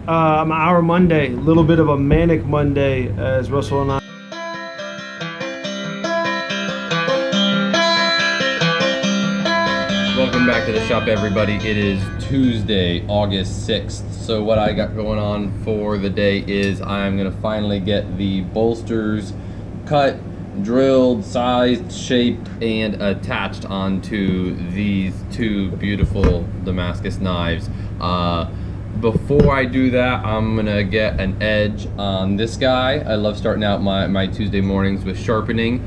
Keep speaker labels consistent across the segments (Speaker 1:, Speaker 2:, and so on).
Speaker 1: Our Monday, a little bit of a manic Monday as Russell and I.
Speaker 2: Welcome back to the shop, everybody. It is Tuesday, August 6th. So what I got going on for the day is I'm going to finally get the bolsters cut, drilled, sized, shaped, and attached onto these two beautiful Damascus knives. Before I do that, I'm going to get an edge on this guy. I love starting out my Tuesday mornings with sharpening.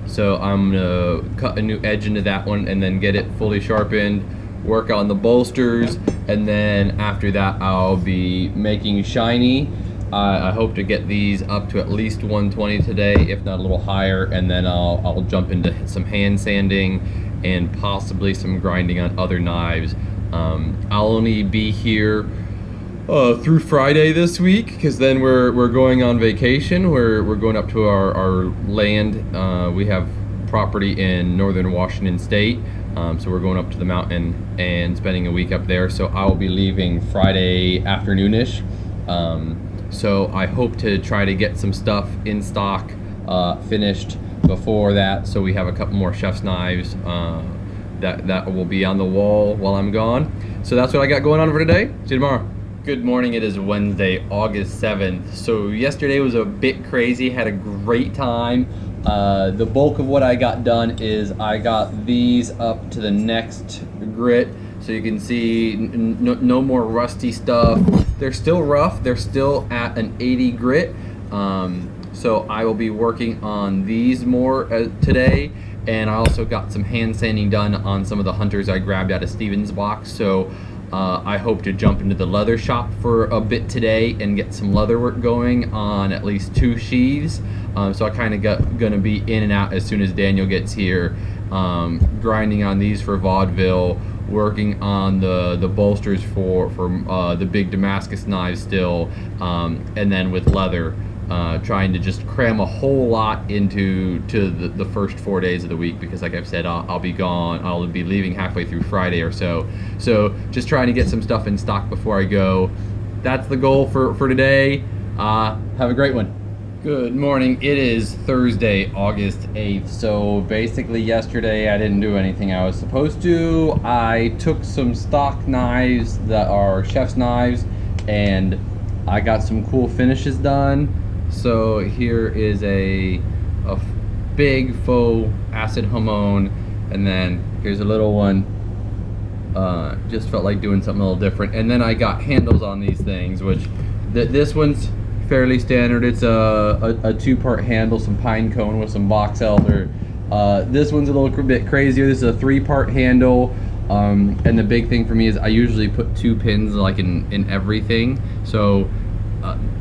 Speaker 2: So I'm gonna cut a new edge into that one and then get it fully sharpened, work on the bolsters, and then after that I'll be making shiny. I hope to get these up to at least 120 today, if not a little higher, and then I'll jump into some hand sanding and possibly some grinding on other knives. I'll only be here through Friday this week, because then we're going on vacation. We're going up to our land. We have property in northern Washington State, so we're going up to the mountain and spending a week up there. So I will be leaving Friday afternoonish. So I hope to try to get some stuff in stock finished before that, so we have a couple more chef's knives that will be on the wall while I'm gone. So that's what I got going on for today. See you tomorrow. Good morning, it is Wednesday, August 7th. So yesterday was a bit crazy, had a great time. The bulk of what I got done is I got these up to the next grit. So you can see no more rusty stuff. They're still rough, they're still at an 80 grit. So I will be working on these more today. And I also got some hand sanding done on some of the hunters I grabbed out of Steven's box. So I hope to jump into the leather shop for a bit today and get some leather work going on at least 2 sheaths. So I kind of gonna be in and out as soon as Daniel gets here, grinding on these for vaudeville, working on the bolsters for the big Damascus knives still, and then with leather, trying to just cram a whole lot into the first 4 days of the week, because like I've said, I'll be gone. I'll be leaving halfway through Friday or so. So just trying to get some stuff in stock before I go. That's the goal for today. Have a great one. Good morning. It is Thursday, August 8th. So basically yesterday I didn't do anything I was supposed to. I took some stock knives that are chef's knives and I got some cool finishes done. So here is a big faux acid hamon, and then here's a little one. Just felt like doing something a little different. And then I got handles on these things, which this one's fairly standard. It's a 2-part handle, some pine cone with some box elder. This one's a little bit crazier. This is a 3-part handle. And the big thing for me is I usually put 2 pins like in everything. So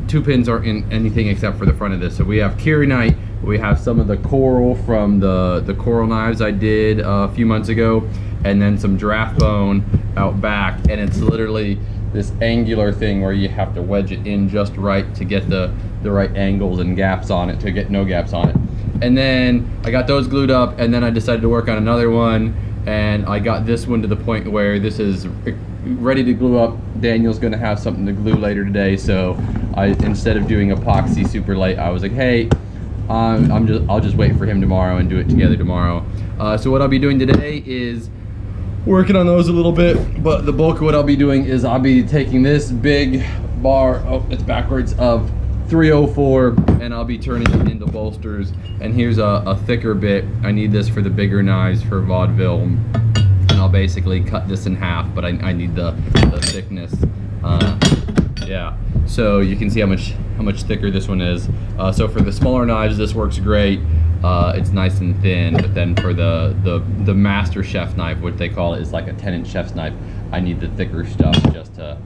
Speaker 2: 2 pins aren't in anything except for the front of this. So we have kieranite, we have some of the coral from the coral knives I did a few months ago, and then some draft bone out back. And it's literally this angular thing where you have to wedge it in just right to get the right angles and gaps on it, to get no gaps on it. And then I got those glued up, and then I decided to work on another one, and I got this one to the point where this is ready to glue up. Daniel's gonna have something to glue later today, so instead of doing epoxy super late, I was like, hey, I'll just wait for him tomorrow and do it together tomorrow. So what I'll be doing today is working on those a little bit, but the bulk of what I'll be doing is I'll be taking this big bar, oh, it's backwards, of 304, and I'll be turning it into bolsters. And here's a thicker bit. I need this for the bigger knives for vaudeville. I'll basically cut this in half, but I need the thickness. Yeah, so you can see how much thicker this one is. So for the smaller knives, this works great. It's nice and thin, but then for the master chef knife, what they call it, is like a 10-inch chef's knife, I need the thicker stuff just to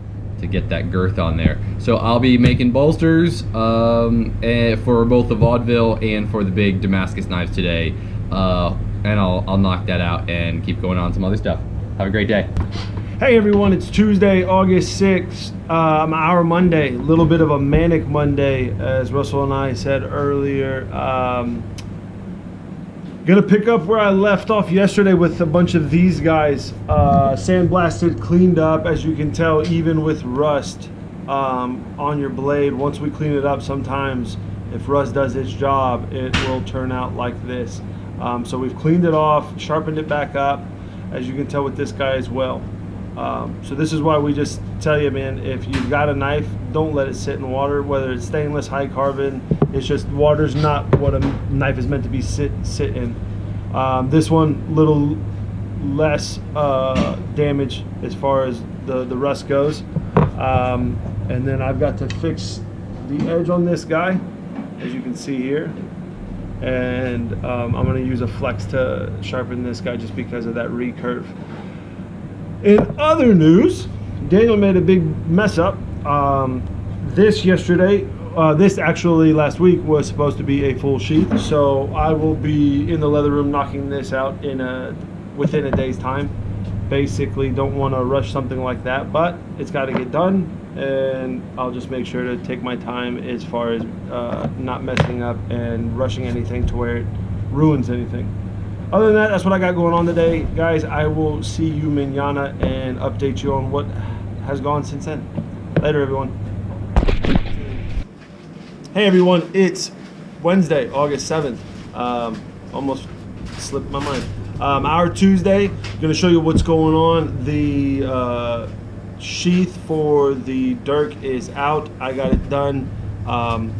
Speaker 2: get that girth on there. So I'll be making bolsters for both the vaudeville and for the big Damascus knives today. And I'll knock that out and keep going on some other stuff. Have a great day.
Speaker 1: Hey everyone, it's Tuesday, August 6th. Our Monday, a little bit of a manic Monday, as Russell and I said earlier. Gonna pick up where I left off yesterday with a bunch of these guys. Sandblasted, cleaned up, as you can tell, even with rust. on your blade. Once we clean it up, sometimes if rust does its job, it will turn out like this. So we've cleaned it off, sharpened it back up, as you can tell with this guy as well. So this is why we just tell you, man, if you've got a knife, don't let it sit in water, whether it's stainless, high carbon. It's just water's not what a knife is meant to be sit in. This one, little less damage as far as the rust goes. And then I've got to fix the edge on this guy, as you can see here. And I'm going to use a flex to sharpen this guy just because of that recurve. In other news, Daniel made a big mess up. This actually last week was supposed to be a full sheath, so I will be in the leather room knocking this out within a day's time. Basically, don't want to rush something like that, but it's got to get done, and I'll just make sure to take my time as far as not messing up and rushing anything to where it ruins anything. Other than that, that's what I got going on today. Guys, I will see you mañana and update you on what has gone since then. Later, everyone. Hey, everyone. It's Wednesday, August 7th. Almost slipped my mind. Our Tuesday, going to show you what's going on. The sheath for the Dirk is out. I got it done.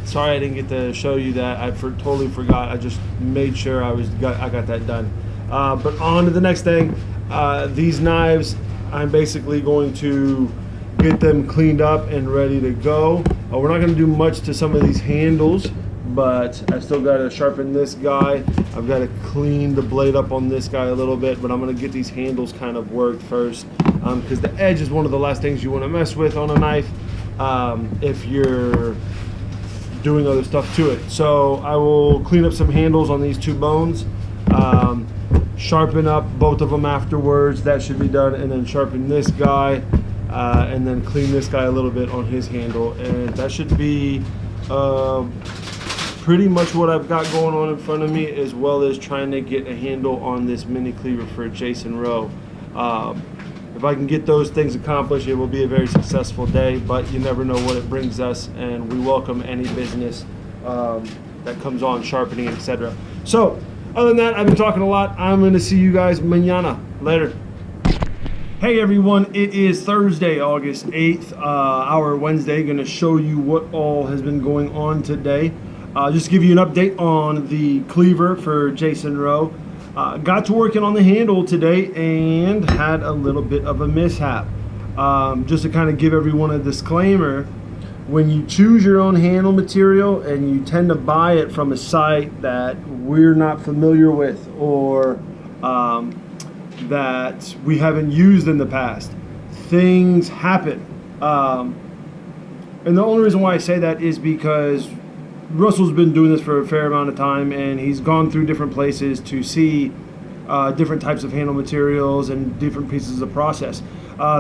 Speaker 1: Sorry I didn't get to show you that. I totally forgot. I just made sure I got that done. But on to the next thing. These knives, I'm basically going to get them cleaned up and ready to go. We're not going to do much to some of these handles, but I still got to sharpen this guy. I've got to clean the blade up on this guy a little bit, but I'm going to get these handles kind of worked first, because the edge is one of the last things you want to mess with on a knife if you're doing other stuff to it. So I will clean up some handles on these two bones, sharpen up both of them afterwards. That should be done, and then sharpen this guy, and then clean this guy a little bit on his handle, and that should be pretty much what I've got going on in front of me, as well as trying to get a handle on this mini cleaver for Jason Rowe. If I can get those things accomplished, it will be a very successful day, but you never know what it brings us, and we welcome any business that comes on, sharpening, etc. So, other than that, I've been talking a lot. I'm going to see you guys mañana. Later. Hey everyone, it is Thursday, August 8th, our Wednesday. Going to show you what all has been going on today. Just to give you an update on the cleaver for Jason Rowe. Got to working on the handle today and had a little bit of a mishap. Just to kind of give everyone a disclaimer, when you choose your own handle material and you tend to buy it from a site that we're not familiar with, or that we haven't used in the past, things happen. And the only reason why I say that is because Russell's been doing this for a fair amount of time, and he's gone through different places to see different types of handle materials and different pieces of process.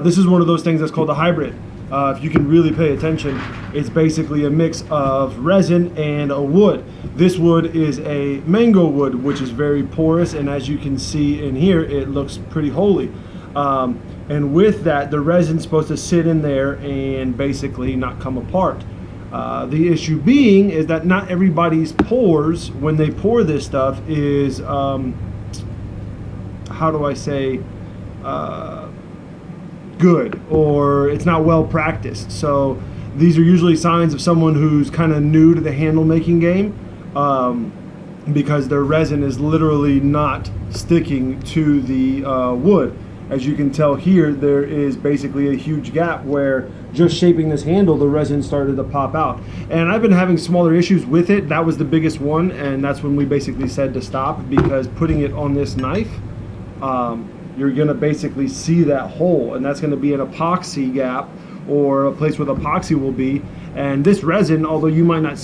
Speaker 1: This is one of those things that's called a hybrid. If you can really pay attention, it's basically a mix of resin and a wood. This wood is a mango wood, which is very porous, and as you can see in here, it looks pretty holy. And with that, the resin's supposed to sit in there and basically not come apart. The issue being is that not everybody's pores, when they pour this stuff, is, how do I say, good, or it's not well practiced. So these are usually signs of someone who's kind of new to the handle making game, because their resin is literally not sticking to the wood. As you can tell here, there is basically a huge gap where just shaping this handle, the resin started to pop out. And I've been having smaller issues with it. That was the biggest one, and that's when we basically said to stop, because putting it on this knife, you're gonna basically see that hole, and that's gonna be an epoxy gap, or a place where the epoxy will be. And this resin, although you might not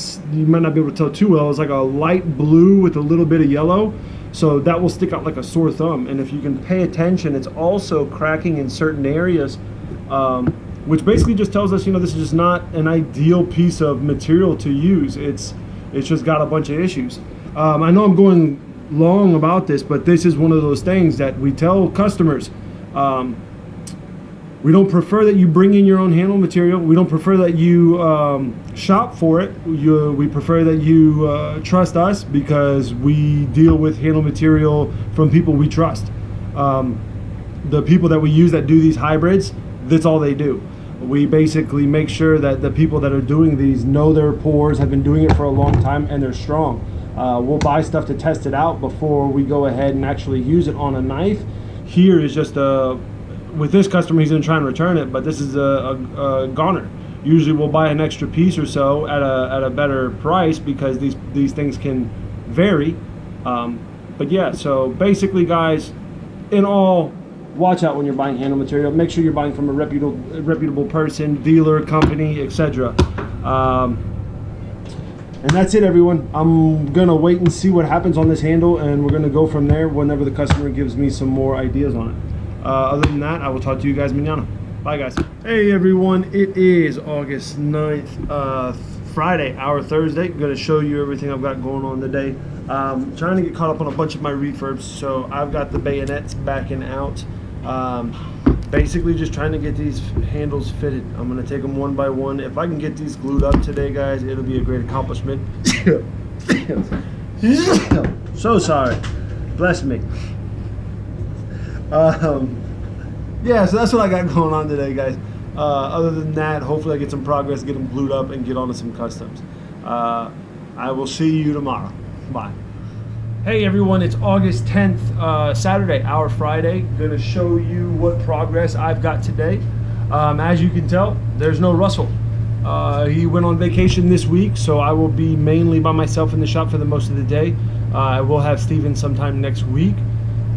Speaker 1: be able to tell too well, is like a light blue with a little bit of yellow. So that will stick out like a sore thumb. And if you can pay attention, it's also cracking in certain areas, which basically just tells us, you know, this is just not an ideal piece of material to use. It's just got a bunch of issues. I know I'm going long about this, but this is one of those things that we tell customers. We don't prefer that you bring in your own handle material. We don't prefer that you shop for it. We prefer that you trust us because we deal with handle material from people we trust. The people that we use that do these hybrids, that's all they do. We basically make sure that the people that are doing these know their pores, have been doing it for a long time, and they're strong. We'll buy stuff to test it out before we go ahead and actually use it on a knife. Here is just with this customer, he's going to try and return it, but this is a goner. Usually we'll buy an extra piece or so at a better price because these things can vary. But yeah, so basically, guys, in all, watch out when you're buying handle material. Make sure you're buying from a reputable person, dealer, company, etc. And that's it, everyone. I'm gonna wait and see what happens on this handle, and we're gonna go from there whenever the customer gives me some more ideas on it. Other than that, I will talk to you guys mañana. Bye, guys. Hey, everyone. It is August 9th, Friday, our Thursday. I'm gonna show you everything I've got going on today. Trying to get caught up on a bunch of my refurbs, so I've got the Bayonets backing out. Basically just trying to get these handles fitted. I'm gonna take them one by one. If I can get these glued up today, guys, it'll be a great accomplishment. So sorry. Bless me. Yeah, so that's what I got going on today, guys. Other than that, hopefully I get some progress, get them glued up, and get onto some customs. I will see you tomorrow. Bye. Hey everyone, it's August 10th, Saturday, our Friday. Gonna show you what progress I've got today. As you can tell, there's no Russell. He went on vacation this week, so I will be mainly by myself in the shop for the most of the day. I will have Steven sometime next week,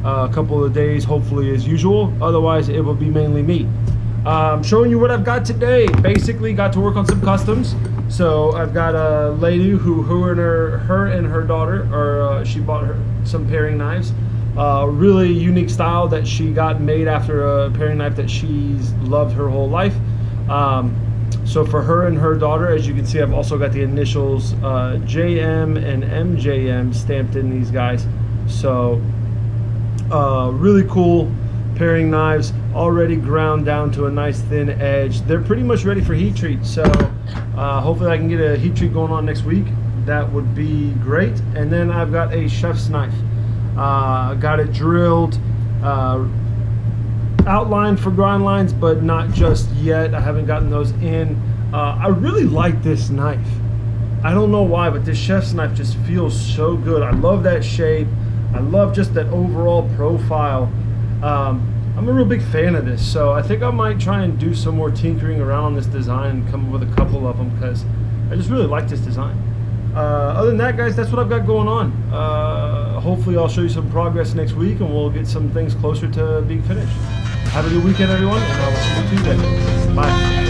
Speaker 1: a couple of days, hopefully as usual. Otherwise, it will be mainly me. Showing you what I've got today. Basically, got to work on some customs. So I've got a lady who her and her daughter, she bought her some paring knives. Really unique style that she got made after a paring knife that she's loved her whole life. So for her and her daughter, as you can see, I've also got the initials JM and MJM stamped in these guys. So really cool paring knives, already ground down to a nice thin edge. They're pretty much ready for heat treat, so hopefully I can get a heat treat going on next week. That would be great. And then I've got a chef's knife. Got it drilled, outlined for grind lines, but not just yet. I haven't gotten those in. I really like this knife. I don't know why, but this chef's knife just feels so good. I love that shape. I love just that overall profile. I'm a real big fan of this, so I think I might try and do some more tinkering around on this design and come up with a couple of them because I just really like this design. Other than that, guys, that's what I've got going on. Hopefully I'll show you some progress next week and we'll get some things closer to being finished. Have a good weekend, everyone, and I will see you Tuesday. Bye.